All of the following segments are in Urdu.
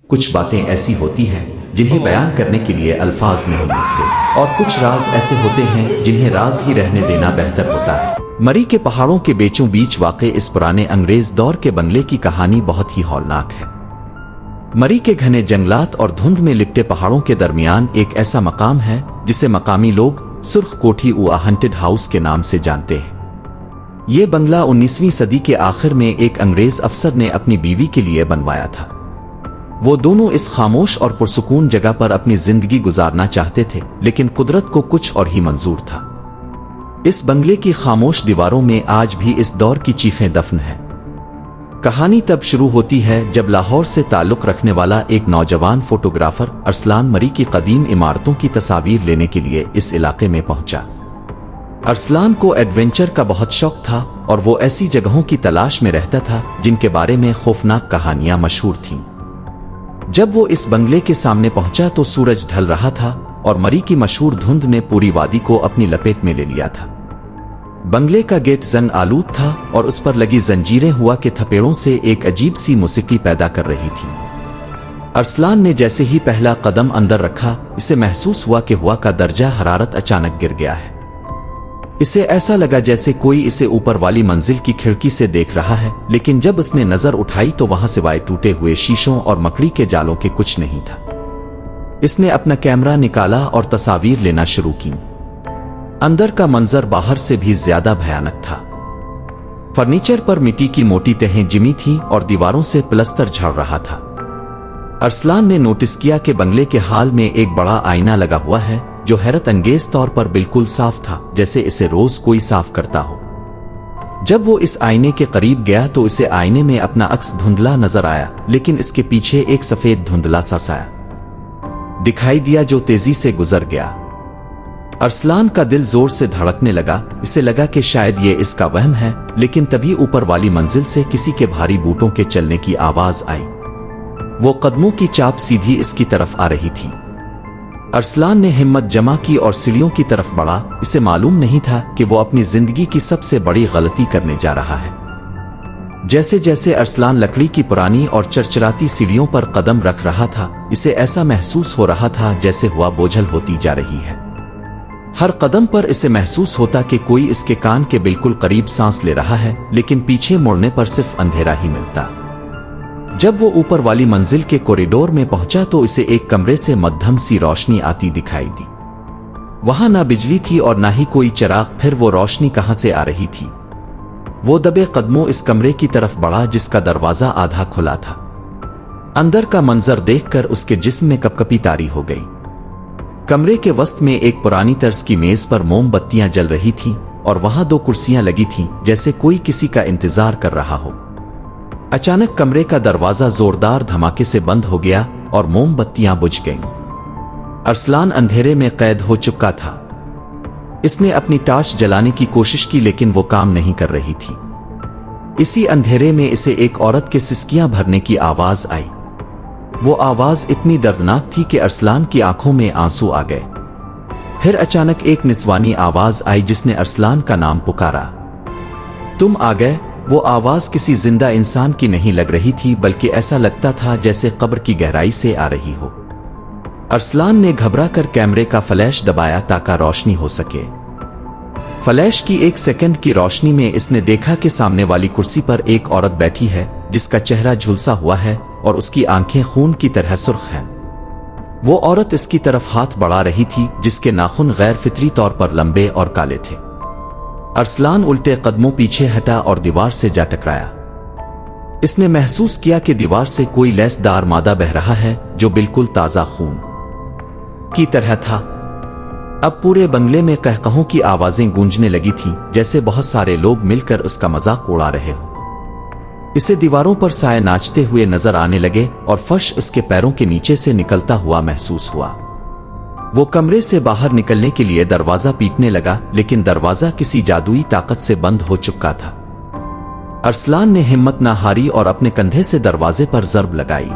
کچھ باتیں ایسی ہوتی ہیں جنہیں بیان کرنے کے لیے الفاظ نہیں ملتے، اور کچھ راز ایسے ہوتے ہیں جنہیں راز ہی رہنے دینا بہتر ہوتا ہے۔ مری کے پہاڑوں کے بیچوں بیچ واقع اس پرانے انگریز دور کے بنگلے کی کہانی بہت ہی ہولناک ہے۔ مری کے گھنے جنگلات اور دھند میں لپٹے پہاڑوں کے درمیان ایک ایسا مقام ہے جسے مقامی لوگ سرخ کوٹھی ہنٹڈ ہاؤس کے نام سے جانتے ہیں۔ یہ بنگلہ 19ویں صدی کے آخر میں ایک انگریز افسر نے اپنی بیوی کے لیے بنوایا تھا۔ وہ دونوں اس خاموش اور پرسکون جگہ پر اپنی زندگی گزارنا چاہتے تھے، لیکن قدرت کو کچھ اور ہی منظور تھا۔ اس بنگلے کی خاموش دیواروں میں آج بھی اس دور کی چیخیں دفن ہیں۔ کہانی تب شروع ہوتی ہے جب لاہور سے تعلق رکھنے والا ایک نوجوان فوٹوگرافر ارسلان مری کی قدیم عمارتوں کی تصاویر لینے کے لیے اس علاقے میں پہنچا۔ ارسلان کو ایڈونچر کا بہت شوق تھا اور وہ ایسی جگہوں کی تلاش میں رہتا تھا جن کے بارے میں خوفناک کہانیاں مشہور تھیں۔ جب وہ اس بنگلے کے سامنے پہنچا تو سورج ڈھل رہا تھا اور مری کی مشہور دھند نے پوری وادی کو اپنی لپیٹ میں لے لیا تھا۔ بنگلے کا گیٹ زنگ آلود تھا اور اس پر لگی زنجیریں ہوا کے تھپیڑوں سے ایک عجیب سی موسیقی پیدا کر رہی تھی۔ ارسلان نے جیسے ہی پہلا قدم اندر رکھا، اسے محسوس ہوا کہ ہوا کا درجہ حرارت اچانک گر گیا ہے۔ اسے ایسا لگا جیسے کوئی اسے اوپر والی منزل کی کھڑکی سے دیکھ رہا ہے، لیکن جب اس نے نظر اٹھائی تو وہاں سوائے ٹوٹے ہوئے شیشوں اور مکڑی کے جالوں کے کچھ نہیں تھا۔ اس نے اپنا کیمرہ نکالا اور تصاویر لینا شروع کی۔ اندر کا منظر باہر سے بھی زیادہ بھیانک تھا۔ فرنیچر پر مٹی کی موٹی تہیں جمی تھیں اور دیواروں سے پلستر جھڑ رہا تھا۔ ارسلان نے نوٹس کیا کہ بنگلے کے حال میں ایک بڑا آئینہ لگا ہوا ہے جو حیرت انگیز طور پر بالکل صاف تھا، جیسے اسے روز کوئی صاف کرتا ہو۔ جب وہ اس آئینے کے قریب گیا تو اسے آئینے میں اپنا عکس دھندلا نظر آیا، لیکن اس کے پیچھے ایک سفید دھندلا سا سایہ دکھائی دیا جو تیزی سے گزر گیا۔ ارسلان کا دل زور سے دھڑکنے لگا، اسے لگا کہ شاید یہ اس کا وہم ہے، لیکن تبھی اوپر والی منزل سے کسی کے بھاری بوٹوں کے چلنے کی آواز آئی۔ وہ قدموں کی چاپ سیدھی اس کی طرف آ رہی تھی۔ ارسلان نے ہمت جمع کی اور سیڑھیوں کی طرف بڑھا۔ اسے معلوم نہیں تھا کہ وہ اپنی زندگی کی سب سے بڑی غلطی کرنے جا رہا ہے۔ جیسے جیسے ارسلان لکڑی کی پرانی اور چرچراتی سیڑھیوں پر قدم رکھ رہا تھا، اسے ایسا محسوس ہو رہا تھا جیسے ہوا بوجھل ہوتی جا رہی ہے۔ ہر قدم پر اسے محسوس ہوتا کہ کوئی اس کے کان کے بالکل قریب سانس لے رہا ہے، لیکن پیچھے مڑنے پر صرف اندھیرا ہی ملتا۔ جب وہ اوپر والی منزل کے کوریڈور میں پہنچا تو اسے ایک کمرے سے مدھم سی روشنی آتی دکھائی دی۔ وہاں نہ بجلی تھی اور نہ ہی کوئی چراغ، پھر وہ روشنی کہاں سے آ رہی تھی؟ وہ دبے قدموں اس کمرے کی طرف بڑھا جس کا دروازہ آدھا کھلا تھا۔ اندر کا منظر دیکھ کر اس کے جسم میں کپکپی طاری ہو گئی۔ کمرے کے وسط میں ایک پرانی طرز کی میز پر موم بتیاں جل رہی تھیں اور وہاں دو کرسیاں لگی تھیں جیسے کوئی کسی کا انتظار کر رہا ہو۔ اچانک کمرے کا دروازہ زوردار دھماکے سے بند ہو گیا اور موم بتیاں بجھ گئیں۔ ارسلان اندھیرے میں قید ہو چکا تھا۔ اس نے اپنی ٹارچ جلانے کی کوشش کی لیکن وہ کام نہیں کر رہی تھی۔ اسی اندھیرے میں اسے ایک عورت کے سسکیاں بھرنے کی آواز آئی۔ وہ آواز اتنی دردناک تھی کہ ارسلان کی آنکھوں میں آنسو آ گئے۔ پھر اچانک ایک نسوانی آواز آئی جس نے ارسلان کا نام پکارا۔ تم آ گئے؟ وہ آواز کسی زندہ انسان کی نہیں لگ رہی تھی، بلکہ ایسا لگتا تھا جیسے قبر کی گہرائی سے آ رہی ہو۔ ارسلان نے گھبرا کر کیمرے کا فلیش دبایا تاکہ روشنی ہو سکے۔ فلیش کی ایک سیکنڈ کی روشنی میں اس نے دیکھا کہ سامنے والی کرسی پر ایک عورت بیٹھی ہے جس کا چہرہ جھلسا ہوا ہے اور اس کی آنکھیں خون کی طرح سرخ ہیں۔ وہ عورت اس کی طرف ہاتھ بڑھا رہی تھی جس کے ناخن غیر فطری طور پر لمبے اور کالے تھے۔ ارسلان الٹے قدموں پیچھے ہٹا اور دیوار سے جا ٹکرایا۔ اس نے محسوس کیا کہ دیوار سے کوئی لیس دار مادہ بہہ رہا ہے جو بالکل تازہ خون کی طرح تھا۔ اب پورے بنگلے میں قہقہوں کی آوازیں گونجنے لگی تھیں جیسے بہت سارے لوگ مل کر اس کا مذاق اڑا رہے ہوں۔ اسے دیواروں پر سائے ناچتے ہوئے نظر آنے لگے اور فرش اس کے پیروں کے نیچے سے نکلتا ہوا محسوس ہوا۔ وہ کمرے سے باہر نکلنے کے لیے دروازہ پیٹنے لگا، لیکن دروازہ کسی جادوئی طاقت سے بند ہو چکا تھا۔ ارسلان نے ہمت نہ ہاری اور اپنے کندھے سے دروازے پر ضرب لگائی۔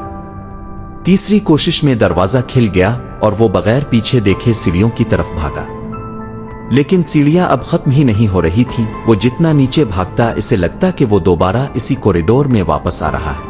تیسری کوشش میں دروازہ کھل گیا اور وہ بغیر پیچھے دیکھے سیڑھیوں کی طرف بھاگا، لیکن سیڑھیاں اب ختم ہی نہیں ہو رہی تھیں۔ وہ جتنا نیچے بھاگتا اسے لگتا کہ وہ دوبارہ اسی کوریڈور میں واپس آ رہا ہے۔